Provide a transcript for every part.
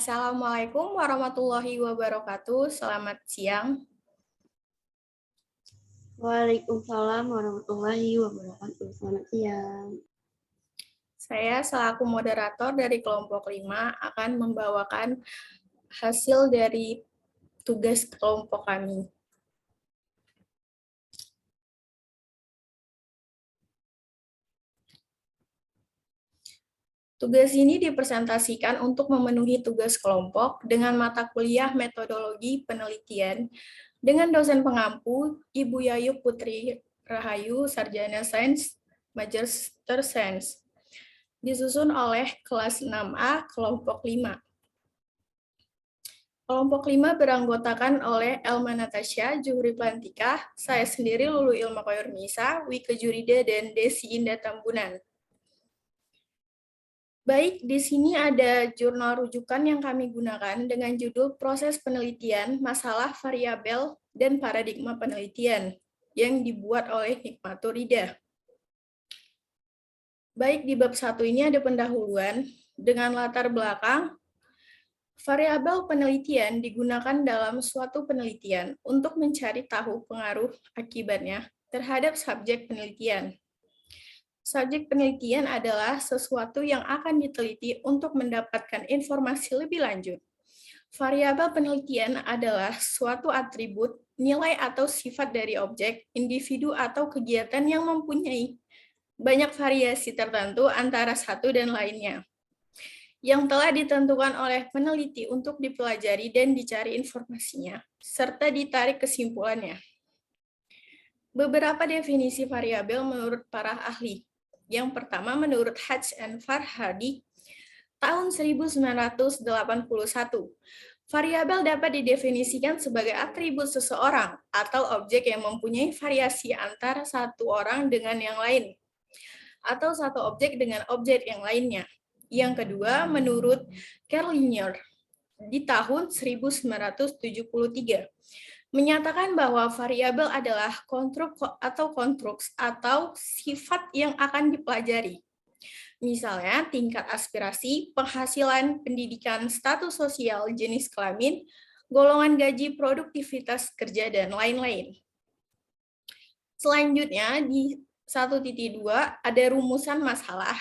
Assalamualaikum warahmatullahi wabarakatuh. Selamat siang. Waalaikumsalam warahmatullahi wabarakatuh. Selamat siang. Saya selaku moderator dari kelompok 5 akan membawakan hasil dari tugas kelompok kami. Tugas ini dipresentasikan untuk memenuhi tugas kelompok dengan mata kuliah metodologi penelitian dengan dosen pengampu Ibu Yayu Putri Rahayu, Sarjana Sains, Magister Sains, disusun oleh kelas 6A kelompok 5. Kelompok 5 beranggotakan oleh Elma Natasha, Juhri Plantika, saya sendiri Lulu Ilma Koyurnisa, Wike Jurida, dan Desi Indah Tambunan. Baik, di sini ada jurnal rujukan yang kami gunakan dengan judul Proses Penelitian, Masalah Variabel, dan Paradigma Penelitian yang dibuat oleh Hikmatur Rida. Baik, di bab 1 ini ada pendahuluan dengan latar belakang. Variabel penelitian digunakan dalam suatu penelitian untuk mencari tahu pengaruh akibatnya terhadap subjek penelitian. Subjek penelitian adalah sesuatu yang akan diteliti untuk mendapatkan informasi lebih lanjut. Variabel penelitian adalah suatu atribut, nilai atau sifat dari objek, individu atau kegiatan yang mempunyai banyak variasi tertentu antara satu dan lainnya, yang telah ditentukan oleh peneliti untuk dipelajari dan dicari informasinya, serta ditarik kesimpulannya. Beberapa definisi variabel menurut para ahli. Yang pertama menurut Hatch and Farhadi, tahun 1981. Variabel dapat didefinisikan sebagai atribut seseorang atau objek yang mempunyai variasi antara satu orang dengan yang lain, atau satu objek dengan objek yang lainnya. Yang kedua, menurut Kerlinger, di tahun 1973, menyatakan bahwa variabel adalah konstruk atau sifat yang akan dipelajari. Misalnya, tingkat aspirasi, penghasilan, pendidikan, status sosial, jenis kelamin, golongan gaji, produktivitas kerja, dan lain-lain. Selanjutnya, di 1.2 ada rumusan masalah.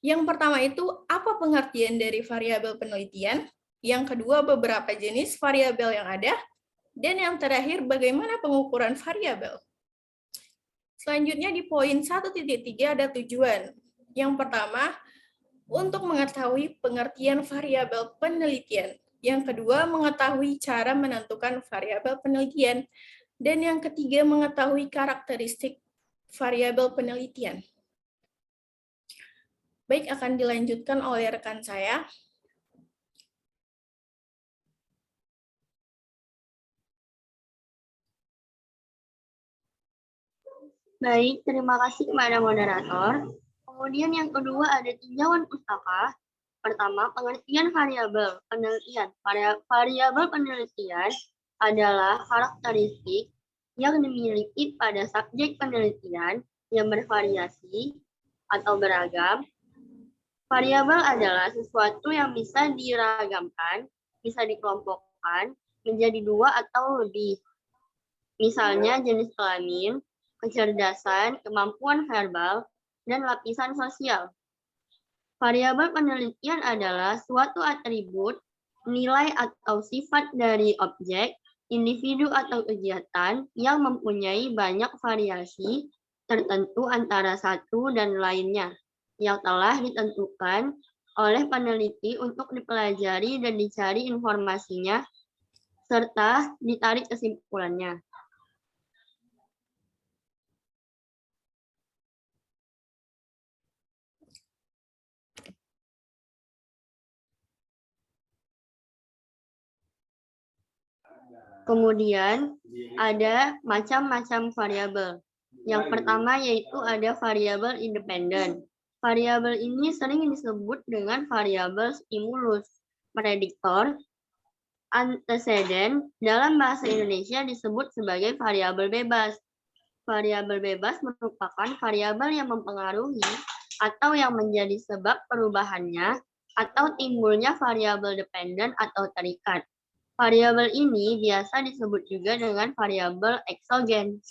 Yang pertama itu, apa pengertian dari variabel penelitian? Yang kedua, beberapa jenis variabel yang ada. Dan yang terakhir, bagaimana pengukuran variabel? Selanjutnya di poin 1.3 ada tujuan. Yang pertama, untuk mengetahui pengertian variabel penelitian. Yang kedua, mengetahui cara menentukan variabel penelitian. Dan yang ketiga, mengetahui karakteristik variabel penelitian. Baik, akan dilanjutkan oleh rekan saya. Baik, terima kasih kepada moderator. Kemudian yang kedua ada tinjauan pustaka. Pertama, pengertian variabel penelitian. Variabel penelitian adalah karakteristik yang dimiliki pada subjek penelitian yang bervariasi atau beragam. Variabel adalah sesuatu yang bisa diragamkan, bisa dikelompokkan menjadi dua atau lebih. Misalnya jenis kelamin, kecerdasan, kemampuan verbal, dan lapisan sosial. Variabel penelitian adalah suatu atribut, nilai atau sifat dari objek, individu atau kegiatan yang mempunyai banyak variasi tertentu antara satu dan lainnya, yang telah ditentukan oleh peneliti untuk dipelajari dan dicari informasinya, serta ditarik kesimpulannya. Kemudian ada macam-macam variabel. Yang pertama yaitu ada variabel independen. Variabel ini sering disebut dengan variabel stimulus, prediktor, anteseden. Dalam bahasa Indonesia disebut sebagai variabel bebas. Variabel bebas merupakan variabel yang mempengaruhi atau yang menjadi sebab perubahannya atau timbulnya variabel dependen atau terikat. Variabel ini biasa disebut juga dengan variabel eksogen.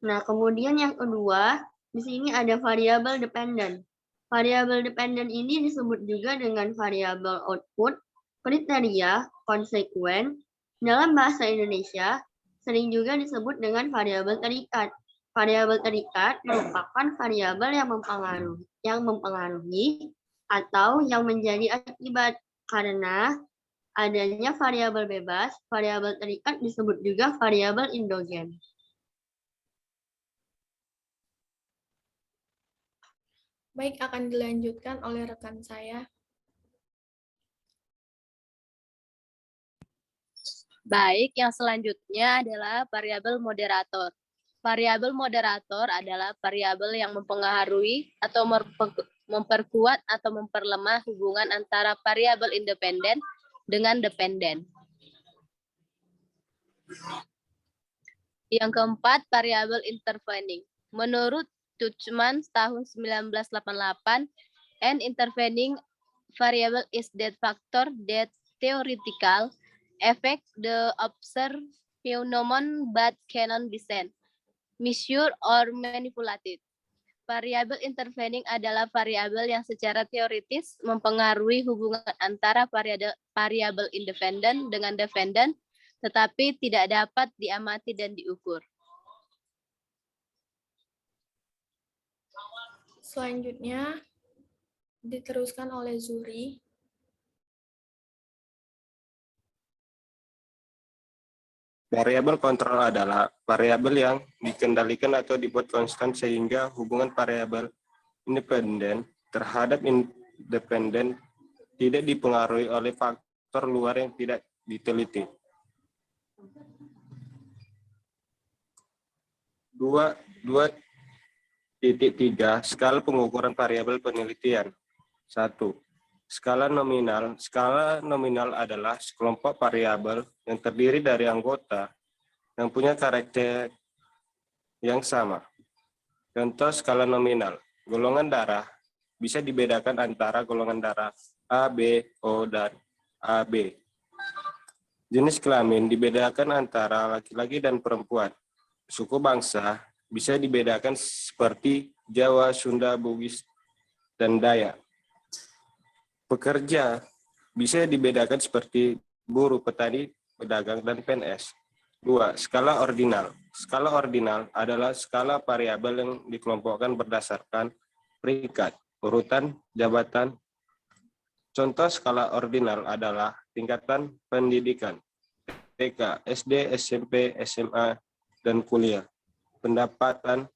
Nah, kemudian yang kedua, di sini ada variabel dependen. Variabel dependen ini disebut juga dengan variabel output, kriteria, konsekuen. Dalam bahasa Indonesia, sering juga disebut dengan variabel terikat. Variabel terikat merupakan variabel yang mempengaruhi atau yang menjadi akibat. Karena adanya variabel bebas, variabel terikat disebut juga variabel endogen. Baik, akan dilanjutkan oleh rekan saya. Baik, yang selanjutnya adalah variabel moderator. Variabel moderator adalah variabel yang mempengaruhi atau memperkuat atau memperlemah hubungan antara variabel independen dengan dependen. Yang keempat, variabel intervening. Menurut Tuchman tahun 1988, an intervening variable is that factor that theoretical affect the observed phenomenon but cannot be seen, measured, or manipulated. Variabel intervening adalah variabel yang secara teoritis mempengaruhi hubungan antara variabel independen dengan dependen, tetapi tidak dapat diamati dan diukur. Selanjutnya diteruskan oleh Zuri. Variabel kontrol adalah variabel yang dikendalikan atau dibuat konstan sehingga hubungan variabel independen terhadap independen tidak dipengaruhi oleh faktor luar yang tidak diteliti. 2.3 skala pengukuran variabel penelitian. 1. Skala nominal. Skala nominal adalah sekelompok variabel yang terdiri dari anggota yang punya karakter yang sama. Contoh skala nominal. Golongan darah bisa dibedakan antara golongan darah A, B, O, dan AB. Jenis kelamin dibedakan antara laki-laki dan perempuan. Suku bangsa bisa dibedakan seperti Jawa, Sunda, Bugis, dan Dayak. Pekerja bisa dibedakan seperti buruh, petani, pedagang, dan PNS. 2. Skala ordinal. Skala ordinal adalah skala variabel yang dikelompokkan berdasarkan peringkat, urutan, jabatan. Contoh skala ordinal adalah tingkatan pendidikan, TK, SD, SMP, SMA, dan kuliah. Pendapatan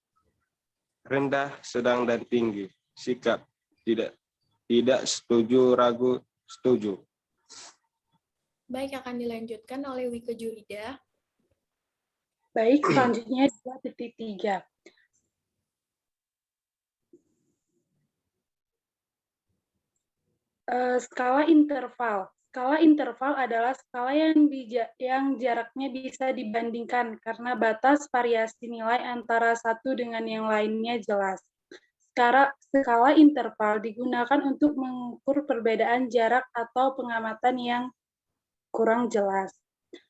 rendah, sedang, dan tinggi. Sikap tidak setuju, ragu, setuju. Baik, akan dilanjutkan oleh Wike Julida. Baik, selanjutnya 2.3. Skala interval. Skala interval adalah skala yang jaraknya bisa dibandingkan karena batas variasi nilai antara satu dengan yang lainnya jelas. Skala interval digunakan untuk mengukur perbedaan jarak atau pengamatan yang kurang jelas.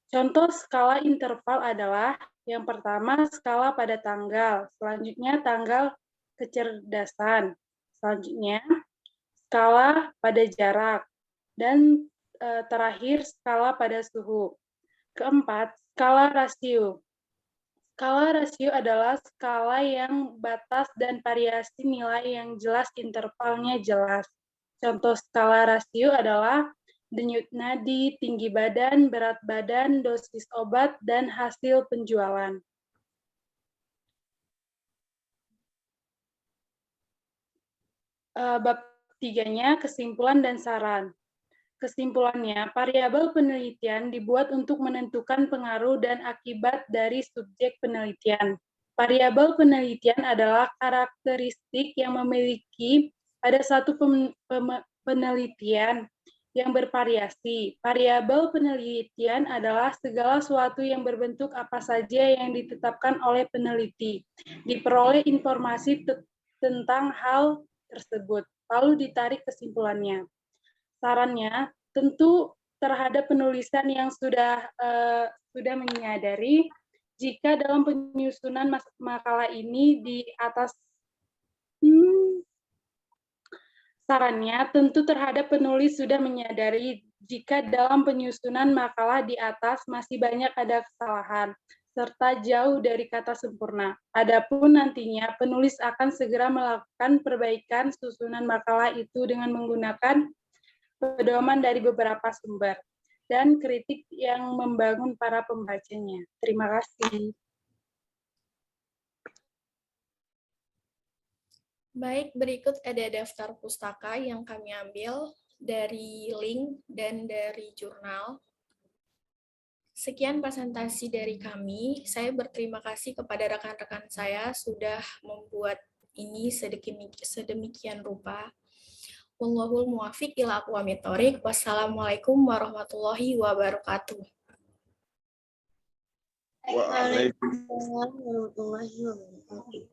Contoh skala interval adalah yang pertama skala pada tanggal, selanjutnya tanggal kecerdasan, selanjutnya skala pada jarak, dan terakhir skala pada suhu. Keempat, skala rasio. Skala rasio adalah skala yang batas dan variasi nilai yang jelas intervalnya jelas. Contoh skala rasio adalah denyut nadi, tinggi badan, berat badan, dosis obat, dan hasil penjualan. Bab 3-nya kesimpulan dan saran. Kesimpulannya, variabel penelitian dibuat untuk menentukan pengaruh dan akibat dari subjek penelitian. Variabel penelitian adalah karakteristik yang memiliki pada satu penelitian yang bervariasi. Variabel penelitian adalah segala sesuatu yang berbentuk apa saja yang ditetapkan oleh peneliti. Diperoleh informasi tentang hal tersebut, lalu ditarik kesimpulannya. Sarannya, tentu terhadap penulisan yang sudah menyadari jika dalam penyusunan makalah ini di atas sarannya, tentu terhadap penulis sudah menyadari jika dalam penyusunan makalah di atas masih banyak ada kesalahan, serta jauh dari kata sempurna. Adapun nantinya, penulis akan segera melakukan perbaikan susunan makalah itu dengan menggunakan pedoman dari beberapa sumber dan kritik yang membangun para pembacanya. Terima kasih. Baik, berikut ada daftar pustaka yang kami ambil dari link dan dari jurnal. Sekian presentasi dari kami. Saya berterima kasih kepada rekan-rekan saya sudah membuat ini sedemikian rupa. Wallahul muwaffiq ila aqwamit thoriq. Wassalamualaikum warahmatullahi wabarakatuh. Waalaikumsalam warahmatullahi wabarakatuh.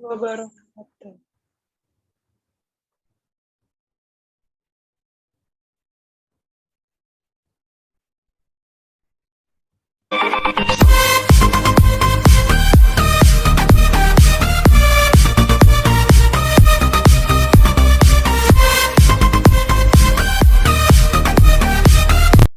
Wabarakatuh.